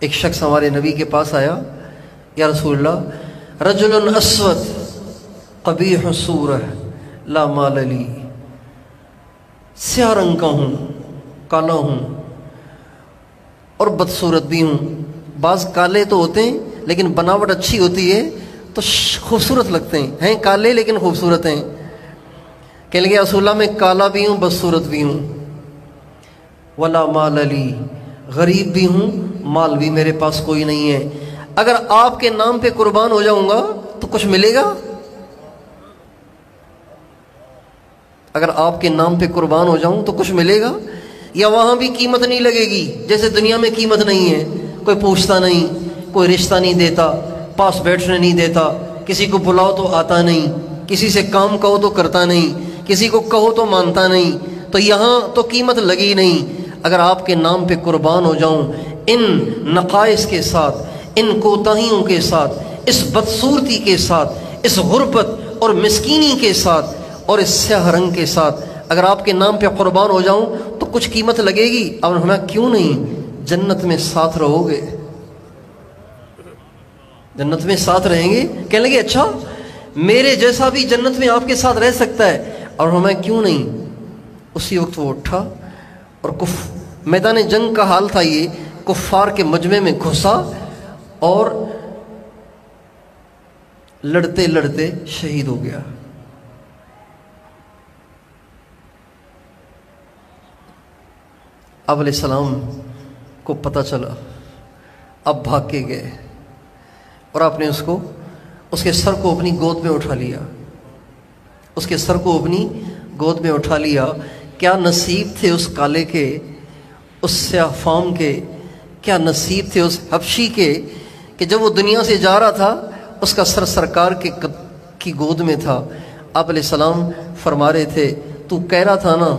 ایک شخص ہمارے نبی کے پاس آیا، یا رسول اللہ رجل اسود قبیح الصورہ لا مال لی، سیاہ رنگ کا ہوں، کالا ہوں اور بدصورت بھی ہوں۔ بعض کالے تو ہوتے ہیں لیکن بناوٹ اچھی ہوتی ہے تو خوبصورت لگتے ہیں کالے لیکن خوبصورت ہیں۔ کہنے لگے رسول اللہ میں کالا بھی ہوں، بدصورت بھی ہوں، ولا مال لی، غریب بھی ہوں، مال بھی میرے پاس کوئی نہیں ہے۔ اگر آپ کے نام پہ قربان ہو جاؤں گا تو کچھ ملے گا؟ اگر آپ کے نام پہ قربان ہو جاؤں تو کچھ ملے گا؟ یا وہاں بھی قیمت نہیں لگے گی جیسے دنیا میں قیمت نہیں ہے؟ کوئی پوچھتا نہیں، کوئی رشتہ نہیں دیتا، پاس بیٹھنے نہیں دیتا، کسی کو بلاؤ تو آتا نہیں، کسی سے کام کہو تو کرتا نہیں، کسی کو کہو تو مانتا نہیں، تو یہاں تو قیمت لگی نہیں۔ اگر آپ کے نام پہ قربان ہو جاؤں ان نقائص کے ساتھ، ان کوتاہیوں کے ساتھ، اس بدصورتی کے ساتھ، اس غربت اور مسکینی کے ساتھ اور اس سیاہ رنگ کے ساتھ، اگر آپ کے نام پہ قربان ہو جاؤں تو کچھ قیمت لگے گی؟ اور ہمیں کیوں نہیں، جنت میں ساتھ رہو گے، جنت میں ساتھ رہیں گے۔ کہنے لگے اچھا میرے جیسا بھی جنت میں آپ کے ساتھ رہ سکتا ہے، اور ہمیں کیوں نہیں۔ اسی وقت وہ اٹھا اور میدان جنگ کا حال تھا، یہ کفار کے مجمع میں گھسا اور لڑتے لڑتے شہید ہو گیا۔ آپ علیہ السلام کو پتہ چلا، اب بھاگ کے گئے اور آپ نے اس کے سر کو اپنی گود میں اٹھا لیا، اس کے سر کو اپنی گود میں اٹھا لیا۔ کیا نصیب تھے اس کالے کے، اس سیاہ فام کے، کیا نصیب تھے اس حبشی کے کہ جب وہ دنیا سے جا رہا تھا اس کا سر سرکار کی گود میں تھا۔ آپ علیہ السلام فرما رہے تھے تو کہہ رہا تھا نا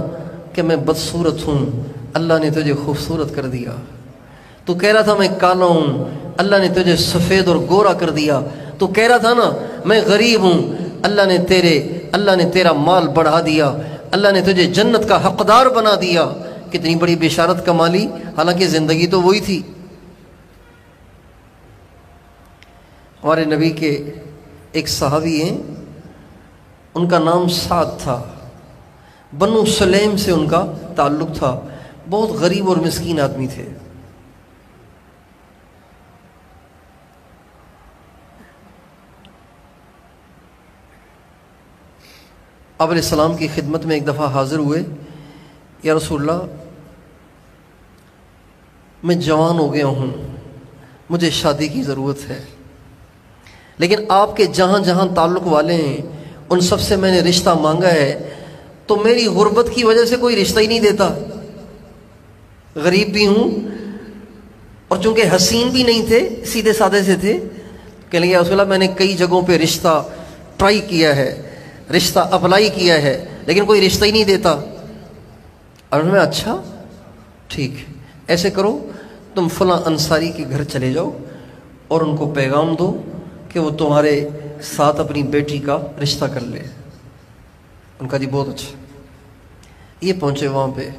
کہ میں بدصورت ہوں، اللہ نے تجھے خوبصورت کر دیا۔ تو کہہ رہا تھا میں کالا ہوں، اللہ نے تجھے سفید اور گورا کر دیا۔ تو کہہ رہا تھا نا میں غریب ہوں، اللہ نے تیرا مال بڑھا دیا، اللہ نے تجھے جنت کا حقدار بنا دیا۔ کتنی بڑی بشارت کمالی، حالانکہ زندگی تو وہی تھی۔ ہمارے نبی کے ایک صحابی ہیں، ان کا نام سعد تھا، بنو سلیم سے ان کا تعلق تھا، بہت غریب اور مسکین آدمی تھے۔ آپ علیہ السلام کی خدمت میں ایک دفعہ حاضر ہوئے، یا رسول اللہ میں جوان ہو گیا ہوں، مجھے شادی کی ضرورت ہے، لیکن آپ کے جہاں جہاں تعلق والے ہیں ان سب سے میں نے رشتہ مانگا ہے تو میری غربت کی وجہ سے کوئی رشتہ ہی نہیں دیتا، غریب بھی ہوں اور چونکہ حسین بھی نہیں تھے، سیدھے سادے سے تھے۔ کہنے لگے یا رسول اللہ میں نے کئی جگہوں پہ رشتہ ٹرائی کیا ہے، رشتہ اپلائی کیا ہے، لیکن کوئی رشتہ ہی نہیں دیتا۔ اور انہوں نے اچھا ٹھیک ایسے کرو، تم فلاں انصاری کے گھر چلے جاؤ اور ان کو پیغام دو کہ وہ تمہارے ساتھ اپنی بیٹی کا رشتہ کر لے۔ ان کا جی بہت اچھا۔ یہ پہنچے وہاں پہ،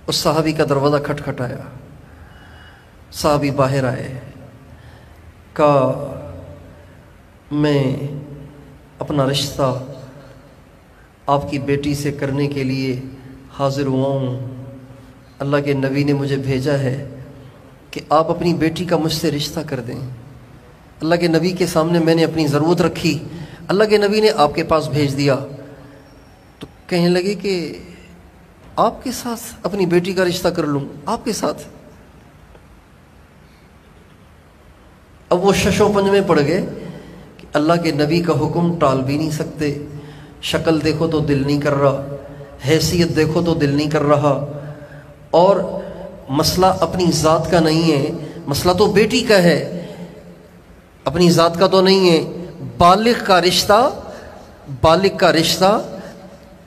اس صحابی کا دروازہ کھٹکھٹایا، صحابی باہر آئے، کہا میں اپنا رشتہ آپ کی بیٹی سے کرنے کے لیے حاضر ہوا ہوں، اللہ کے نبی نے مجھے بھیجا ہے کہ آپ اپنی بیٹی کا مجھ سے رشتہ کر دیں۔ اللہ کے نبی کے سامنے میں نے اپنی ضرورت رکھی، اللہ کے نبی نے آپ کے پاس بھیج دیا۔ تو کہنے لگے کہ آپ کے ساتھ اپنی بیٹی کا رشتہ کر لوں، آپ کے ساتھ؟ اب وہ ششو پنج میں پڑ گئے کہ اللہ کے نبی کا حکم ٹال بھی نہیں سکتے، شکل دیکھو تو دل نہیں کر رہا، حیثیت دیکھو تو دل نہیں کر رہا، اور مسئلہ اپنی ذات کا نہیں ہے، مسئلہ تو بیٹی کا ہے، اپنی ذات کا تو نہیں ہے۔ بالغ کا رشتہ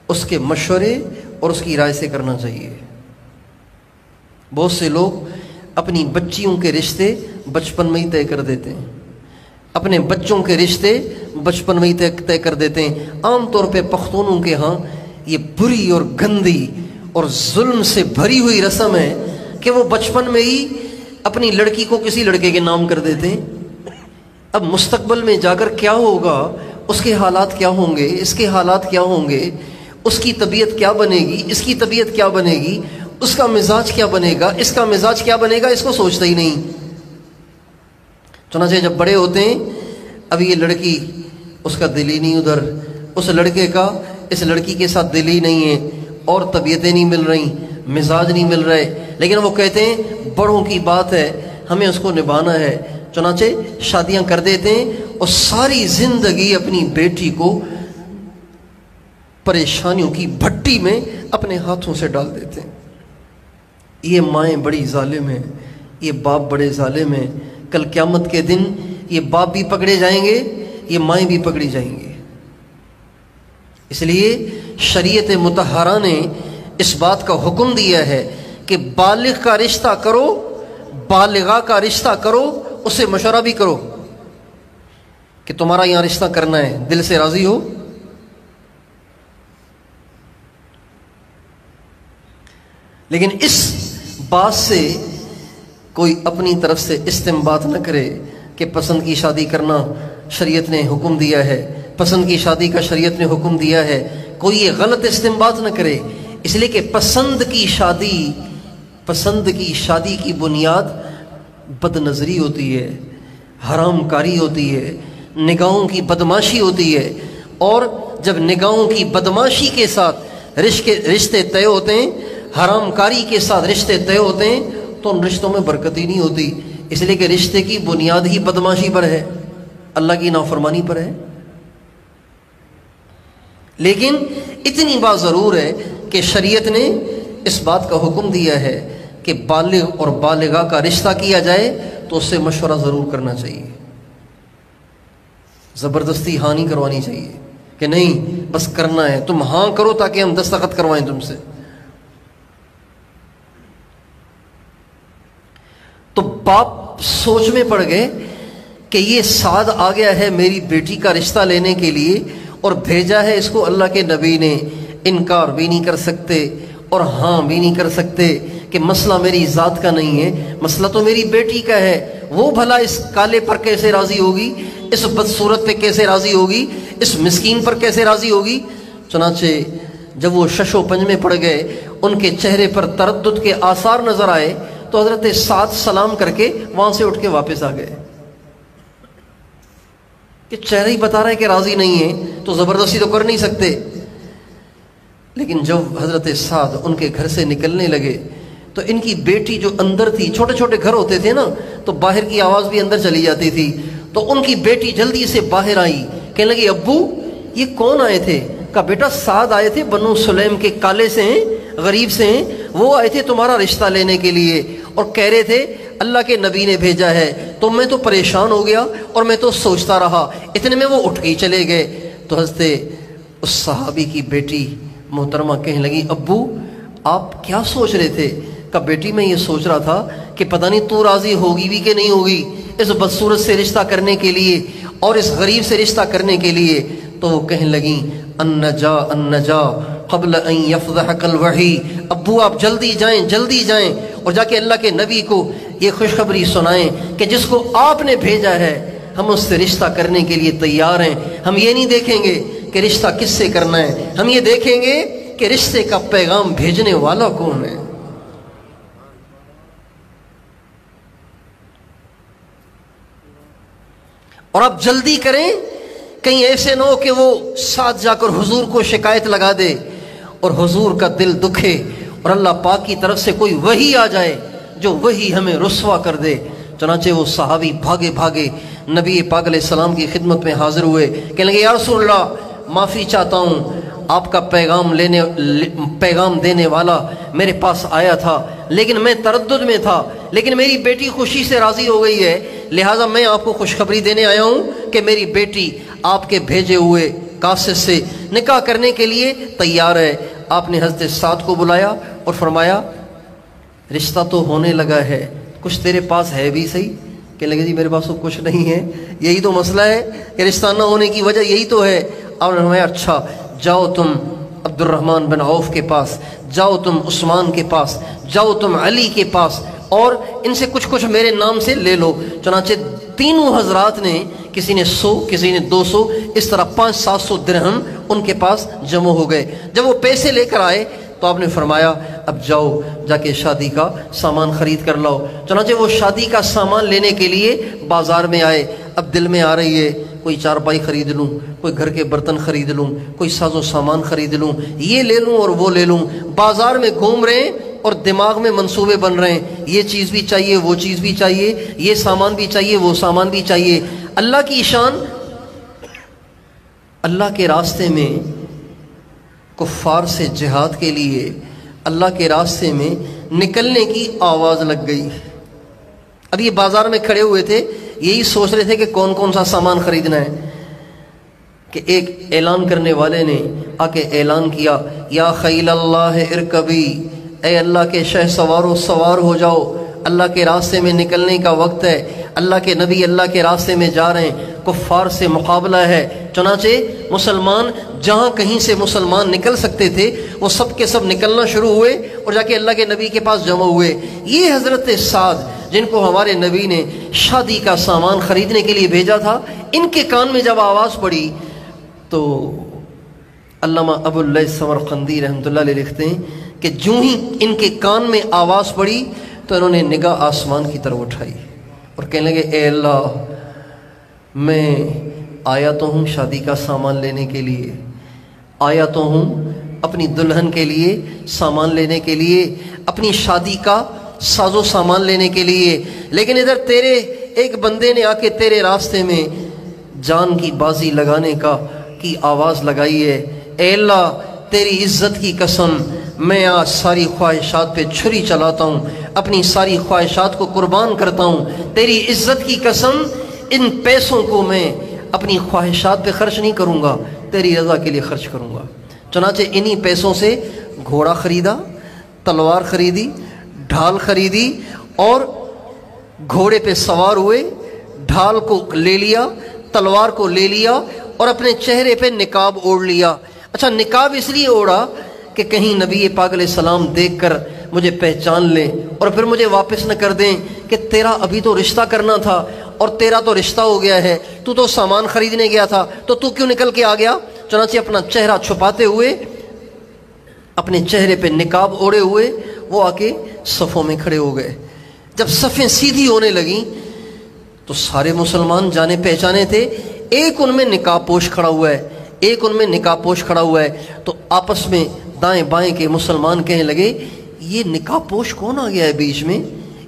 اس کے مشورے اور اس کی رائے سے کرنا چاہیے۔ بہت سے لوگ اپنی بچیوں کے رشتے بچپن میں ہی طے کر دیتے ہیں، اپنے بچوں کے رشتے بچپن میں ہی طے کر دیتے ہیں۔ عام طور پہ پختونوں کے ہاں یہ بری اور گندی اور ظلم سے بھری ہوئی رسم ہے کہ وہ بچپن میں ہی اپنی لڑکی کو کسی لڑکے کے نام کر دیتے ہیں۔ اب مستقبل میں جا کر کیا ہوگا، اس کے حالات کیا ہوں گے، اس کے حالات کیا ہوں گے، اس کی طبیعت کیا بنے گی، اس کی طبیعت کیا بنے گی، اس کا مزاج کیا بنے گا، اس کا مزاج کیا بنے گا، اس کو سوچتا ہی نہیں۔ چنانچہ جب بڑے ہوتے ہیں، اب یہ لڑکی، اس کا دل ہی نہیں ادھر، اس لڑکے کا اس لڑکی کے ساتھ دل ہی نہیں ہے، اور طبیعتیں نہیں مل رہی، مزاج نہیں مل رہے، لیکن وہ کہتے ہیں بڑوں کی بات ہے، ہمیں اس کو نبھانا ہے، چنانچہ شادیاں کر دیتے ہیں، اور ساری زندگی اپنی بیٹی کو پریشانیوں کی بھٹی میں اپنے ہاتھوں سے ڈال دیتے ہیں۔ یہ مائیں بڑی ظالم ہیں، یہ باپ بڑے ظالم ہیں۔ کل قیامت کے دن یہ باپ بھی پکڑے جائیں گے، یہ مائیں بھی پکڑی جائیں گے۔ اس لیے شریعت مطہرہ نے اس بات کا حکم دیا ہے کہ بالغ کا رشتہ کرو، بالغہ کا رشتہ کرو، اس سے مشورہ بھی کرو کہ تمہارا یہاں رشتہ کرنا ہے، دل سے راضی ہو۔ لیکن اس بات سے کوئی اپنی طرف سے استنباط نہ کرے کہ پسند کی شادی کرنا شریعت نے حکم دیا ہے، پسند کی شادی کا شریعت نے حکم دیا ہے، کوئی یہ غلط استنباط نہ کرے، اس لیے کہ پسند کی شادی کی بنیاد بد نظری ہوتی ہے، حرام کاری ہوتی ہے، نگاہوں کی بدماشی ہوتی ہے، اور جب نگاہوں کی بدماشی کے ساتھ رشتے طے ہوتے ہیں، حرام کاری کے ساتھ رشتے طے ہوتے ہیں، تو ان رشتوں میں برکت ہی نہیں ہوتی، اس لیے کہ رشتے کی بنیاد ہی بدماشی پر ہے، اللہ کی نافرمانی پر ہے۔ لیکن اتنی بات ضرور ہے کہ شریعت نے اس بات کا حکم دیا ہے کہ بالغ اور بالغہ کا رشتہ کیا جائے تو اس سے مشورہ ضرور کرنا چاہیے، زبردستی ہاں نہیں کروانی چاہیے کہ نہیں بس کرنا ہے، تم ہاں کرو تاکہ ہم دستخط کروائیں تم سے۔ تو باپ سوچ میں پڑ گئے کہ یہ سعد آ گیا ہے میری بیٹی کا رشتہ لینے کے لیے، اور بھیجا ہے اس کو اللہ کے نبی نے، انکار بھی نہیں کر سکتے اور ہاں بھی نہیں کر سکتے کہ مسئلہ میری ذات کا نہیں ہے، مسئلہ تو میری بیٹی کا ہے، وہ بھلا اس کالے پر کیسے راضی ہوگی، اس بدصورت پہ کیسے راضی ہوگی، اس مسکین پر کیسے راضی ہوگی۔ چنانچہ جب وہ شش و پنج میں پڑ گئے، ان کے چہرے پر تردد کے آثار نظر آئے، تو حضرت سعد سلام کر کے وہاں سے اٹھ کے واپس آ گئے کہ چہرہ ہی بتا رہا ہے کہ راضی نہیں ہے، تو زبردستی تو کر نہیں سکتے۔ لیکن جب حضرت سعد ان کے گھر سے نکلنے لگے تو ان کی بیٹی جو اندر تھی، چھوٹے چھوٹے گھر ہوتے تھے نا، تو باہر کی آواز بھی اندر چلی جاتی تھی، تو ان کی بیٹی جلدی سے باہر آئی، کہنے لگی ابو یہ کون آئے تھے؟ کہا بیٹا سعد آئے تھے، بنو سلیم کے کالے سے ہیں، غریب سے ہیں، وہ آئے تھے تمہارا رشتہ لینے کے لیے، اور کہہ رہے تھے اللہ کے نبی نے بھیجا ہے، تو میں تو پریشان ہو گیا اور میں تو سوچتا رہا، اتنے میں وہ اٹھ کے چلے گئے۔ تو حضرت اس صحابی کی بیٹی محترمہ کہنے لگی ابو آپ کیا سوچ رہے تھے؟ کہ بیٹی میں یہ سوچ رہا تھا کہ پتہ نہیں تو راضی ہوگی بھی کہ نہیں ہوگی اس بدصورت سے رشتہ کرنے کے لیے اور اس غریب سے رشتہ کرنے کے لیے۔ تو وہ کہنے لگیں النجا قبل ان یفضحک الوحی، ابو آپ جلدی جائیں اور جا کے اللہ کے نبی کو یہ خوشخبری سنائیں کہ جس کو آپ نے بھیجا ہے ہم اس سے رشتہ کرنے کے لیے تیار ہیں، ہم یہ نہیں دیکھیں گے کہ رشتہ کس سے کرنا ہے، ہم یہ دیکھیں گے کہ رشتے کا پیغام بھیجنے والا کون ہے۔ اور آپ جلدی کریں، کہیں ایسے نہ ہو کہ وہ ساتھ جا کر حضور کو شکایت لگا دے اور حضور کا دل دکھے اور اللہ پاک کی طرف سے کوئی وحی آ جائے جو وحی ہمیں رسوا کر دے۔ چنانچہ وہ صحابی بھاگے بھاگے نبی پاک علیہ السلام کی خدمت میں حاضر ہوئے، کہنے لگے یا رسول اللہ معافی چاہتا ہوں، آپ کا پیغام دینے والا میرے پاس آیا تھا لیکن میں تردد میں تھا، لیکن میری بیٹی خوشی سے راضی ہو گئی ہے، لہٰذا میں آپ کو خوشخبری دینے آیا ہوں کہ میری بیٹی آپ کے بھیجے ہوئے قاصد سے نکاح کرنے کے لیے تیار ہے۔ آپ نے حضرت سعد کو بلایا اور فرمایا رشتہ تو ہونے لگا ہے، کچھ تیرے پاس ہے بھی صحیح؟ کہنے لگے جی میرے پاس تو کچھ نہیں ہے، یہی تو مسئلہ ہے کہ رشتہ نہ ہونے کی وجہ یہی تو ہے۔ آپ نے فرمایا اچھا جاؤ تم عبد الرحمن بن عوف کے پاس، جاؤ تم عثمان کے پاس، جاؤ تم علی کے پاس، اور ان سے کچھ کچھ میرے نام سے لے لو۔ چنانچہ تینوں حضرات نے، کسی نے 100، کسی نے 200، اس طرح 500-700 درہم ان کے پاس جمع ہو گئے۔ جب وہ پیسے لے کر آئے تو آپ نے فرمایا اب جاؤ جا کے شادی کا سامان خرید کر لاؤ۔ چنانچہ وہ شادی کا سامان لینے کے لیے بازار میں آئے۔ اب دل میں آ رہی ہے کوئی چارپائی خرید لوں، کوئی گھر کے برتن خرید لوں، کوئی ساز و سامان خرید لوں، یہ لے لوں اور وہ لے لوں۔ بازار میں گھوم رہے ہیں اور دماغ میں منصوبے بن رہے ہیں، یہ چیز بھی چاہیے، وہ چیز بھی چاہیے، یہ سامان بھی چاہیے، وہ سامان بھی چاہیے۔ اللہ کی شان، اللہ کے راستے میں کفار سے جہاد کے لیے اللہ کے راستے میں نکلنے کی آواز لگ گئی۔ اب یہ بازار میں کھڑے ہوئے تھے، یہی سوچ رہے تھے کہ کون کون سا سامان خریدنا ہے کہ ایک اعلان کرنے والے نے آ کے اعلان کیا، یا خیل اللہ ارکبی، اے اللہ کے شہ سوارو سوار ہو جاؤ، اللہ کے راستے میں نکلنے کا وقت ہے۔ اللہ کے نبی اللہ کے راستے میں جا رہے ہیں، کفار سے مقابلہ ہے۔ چنانچہ مسلمان جہاں کہیں سے مسلمان نکل سکتے تھے وہ سب کے سب نکلنا شروع ہوئے اور جا کے اللہ کے نبی کے پاس جمع ہوئے۔ یہ حضرت سعد جن کو ہمارے نبی نے شادی کا سامان خریدنے کے لیے بھیجا تھا، ان کے کان میں جب آواز پڑی تو علامہ ابو الليث سمرقندی رحمۃ اللہ علیہ لکھتے ہیں کہ جوں ہی ان کے کان میں آواز پڑی تو انہوں نے نگاہ آسمان کی طرف اٹھائی اور کہنے لگے اے اللہ، میں آیا تو ہوں شادی کا سامان لینے کے لیے، آیا تو ہوں اپنی دلہن کے لیے سامان لینے کے لیے، اپنی شادی کا ساز و سامان لینے کے لیے، لیکن ادھر تیرے ایک بندے نے آ کے تیرے راستے میں جان کی بازی لگانے کی آواز لگائی ہے۔ اے اللہ تیری عزت کی قسم، میں آج ساری خواہشات پہ چھری چلاتا ہوں، اپنی ساری خواہشات کو قربان کرتا ہوں، تیری عزت کی قسم ان پیسوں کو میں اپنی خواہشات پہ خرچ نہیں کروں گا، تیری رضا کے لیے خرچ کروں گا۔ چنانچہ انہی پیسوں سے گھوڑا خریدا، تلوار خریدی، ڈھال خریدی اور گھوڑے پہ سوار ہوئے، ڈھال کو لے لیا، تلوار کو لے لیا اور اپنے چہرے پہ نقاب اوڑھ لیا۔ اچھا، نقاب اس لیے اوڑھا کہ کہیں نبی پاک علیہ السلام دیکھ کر مجھے پہچان لیں اور پھر مجھے واپس نہ کر دیں کہ تیرا ابھی تو رشتہ کرنا تھا اور تیرا تو رشتہ ہو گیا ہے، تو سامان خریدنے گیا تھا تو کیوں نکل کے آ گیا۔ چنانچہ اپنا چہرہ چھپاتے ہوئے، اپنے چہرے پہ نقاب اوڑھے ہوئے وہ آ کے صفوں میں کھڑے ہو گئے۔ جب صفیں سیدھی ہونے لگیں تو سارے مسلمان جانے پہچانے تھے، ایک ان میں نقاب پوش کھڑا ہوا ہے، ایک ان میں نقاب پوش کھڑا ہوا ہے، تو آپس میں دائیں بائیں کے مسلمان کہنے لگے یہ نقاب پوش کون آ گیا ہے بیچ میں،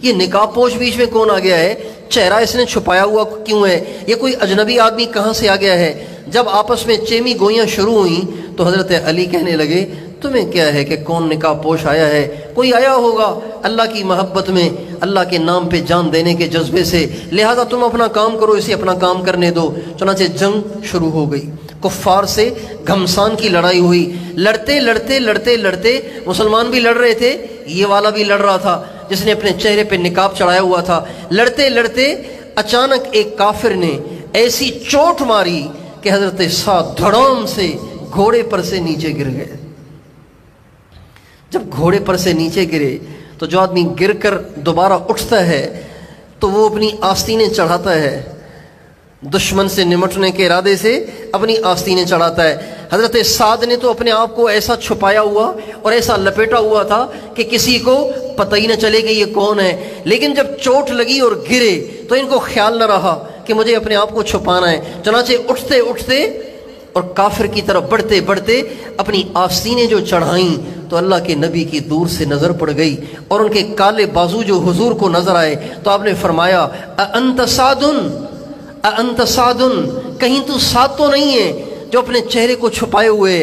یہ نقاب پوش بیچ میں کون آ گیا ہے، چہرہ اس نے چھپایا ہوا کیوں ہے، یہ کوئی اجنبی آدمی کہاں سے آ گیا ہے۔ جب آپس میں چیمی گوئیاں شروع ہوئیں تو حضرت علی کہنے لگے تمہیں کیا ہے کہ کون نقاب پوش آیا ہے، کوئی آیا ہوگا اللہ کی محبت میں، اللہ کے نام پہ جان دینے کے جذبے سے، لہذا تم اپنا کام کرو، اسے اپنا کام کرنے دو۔ چنانچہ جنگ شروع ہو گئی، کفار سے گھمسان کی لڑائی ہوئی، لڑتے لڑتے لڑتے لڑتے مسلمان بھی لڑ رہے تھے، یہ والا بھی لڑ رہا تھا جس نے اپنے چہرے پہ نقاب چڑھایا ہوا تھا۔ لڑتے لڑتے اچانک ایک کافر نے ایسی چوٹ ماری کہ حضرت سعد دھڑام سے گھوڑے پر سے نیچے گر گئے۔ جب گھوڑے پر سے نیچے گرے تو جو آدمی گر کر دوبارہ اٹھتا ہے تو وہ اپنی آستینیں چڑھاتا ہے، دشمن سے نمٹنے کے ارادے سے اپنی آستینیں چڑھاتا ہے۔ حضرت سعد نے تو اپنے آپ کو ایسا چھپایا ہوا اور ایسا لپیٹا ہوا تھا کہ کسی کو پتہ ہی نہ چلے کہ یہ کون ہے، لیکن جب چوٹ لگی اور گرے تو ان کو خیال نہ رہا کہ مجھے اپنے آپ کو چھپانا ہے، چنانچہ اٹھتے اٹھتے اور کافر کی طرف بڑھتے بڑھتے اپنی آستینیں جو چڑھائیں تو اللہ کے نبی کی دور سے نظر پڑ گئی اور ان کے کالے بازو جو حضور کو نظر آئے تو آپ نے فرمایا اَأَنْتَ سَعْدٌ اَأَنْتَ سَعْدٌ، کہیں تو سعد تو نہیں ہے جو اپنے چہرے کو چھپائے ہوئے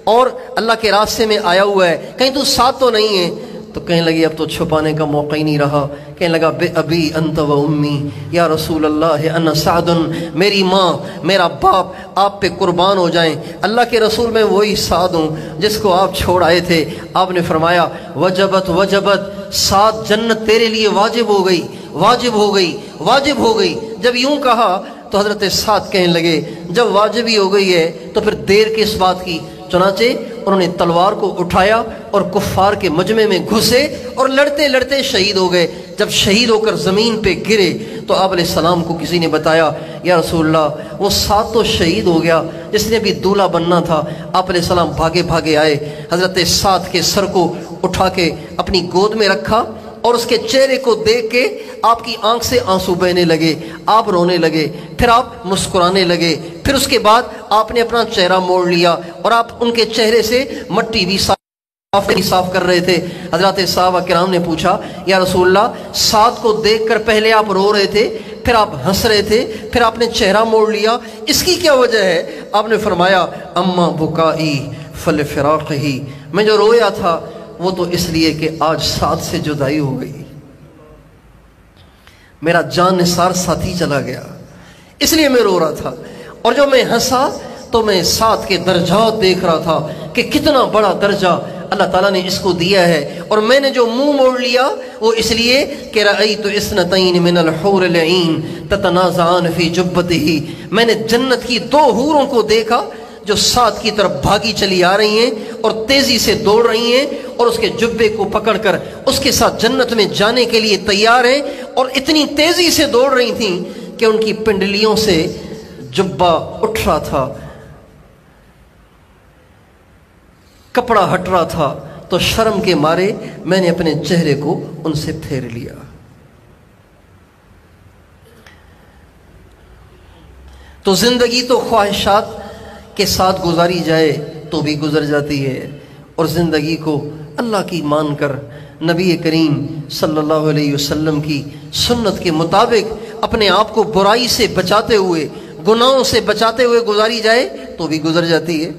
اور اللہ کے راستے میں آیا ہوا ہے، کہیں تو سعد تو نہیں ہے۔ تو کہنے لگی اب تو چھپانے کا موقع ہی نہیں رہا، کہنے لگا بے ابی انت و امی یا رسول اللہ انا سعد، میری ماں میرا باپ آپ پہ قربان ہو جائیں، اللہ کے رسول میں وہی سعد ہوں جس کو آپ چھوڑ آئے تھے۔ آپ نے فرمایا وجبت وجبت، سعد جنت تیرے لیے واجب ہو گئی، واجب ہو گئی، واجب ہو گئی۔ جب یوں کہا تو حضرت سعد کہنے لگے جب واجب ہی ہو گئی ہے تو پھر دیر کس بات کی، چنانچہ انہوں نے تلوار کو اٹھایا اور کفار کے مجمع میں گھسے اور لڑتے لڑتے شہید ہو گئے۔ جب شہید ہو کر زمین پہ گرے تو آپ علیہ السلام کو کسی نے بتایا یا رسول اللہ وہ سعد تو شہید ہو گیا جس نے بھی دولہا بننا تھا۔ آپ علیہ السلام بھاگے بھاگے آئے، حضرت سعد کے سر کو اٹھا کے اپنی گود میں رکھا اور اس کے چہرے کو دیکھ کے آپ کی آنکھ سے آنسو بہنے لگے، آپ رونے لگے، پھر آپ مسکرانے لگے، پھر اس کے بعد آپ نے اپنا چہرہ موڑ لیا اور آپ ان کے چہرے سے مٹی بھی صاف کر رہے تھے۔ حضرات صحابہ کرام نے پوچھا یا رسول اللہ سعد کو دیکھ کر پہلے آپ رو رہے تھے، پھر آپ ہنس رہے تھے، پھر آپ نے چہرہ موڑ لیا، اس کی کیا وجہ ہے؟ آپ نے فرمایا اما بکائی فلفراقہی، میں جو رویا تھا وہ تو اس لیے کہ آج سعد سے جدائی ہو گئی، میرا جان نثار ساتھی چلا گیا، اس لیے میں رو رہا تھا۔ اور جو میں ہنسا تو میں سعد کے درجات دیکھ رہا تھا کہ کتنا بڑا درجہ اللہ تعالیٰ نے اس کو دیا ہے، اور میں نے جو منہ موڑ لیا وہ اس لیے کہ رأیت اثنتین من الحور العین تتنازعان فی جبتہ، میں نے جنت کی 2 حوروں کو دیکھا جو سعد کی طرف بھاگی چلی آ رہی ہیں اور تیزی سے دوڑ رہی ہیں اور اس کے جبے کو پکڑ کر اس کے ساتھ جنت میں جانے کے لیے تیار ہیں، اور اتنی تیزی سے دوڑ رہی تھیں کہ ان کی پنڈلیوں سے جبہ اٹھ رہا تھا، کپڑا ہٹ رہا تھا، تو شرم کے مارے میں نے اپنے چہرے کو ان سے پھیر لیا۔ تو زندگی تو خواہشات کے ساتھ گزاری جائے تو بھی گزر جاتی ہے، اور زندگی کو اللہ کی مان کر نبی کریم صلی اللہ علیہ وسلم کی سنت کے مطابق اپنے آپ کو برائی سے بچاتے ہوئے، گناہوں سے بچاتے ہوئے گزاری جائے تو بھی گزر جاتی ہے۔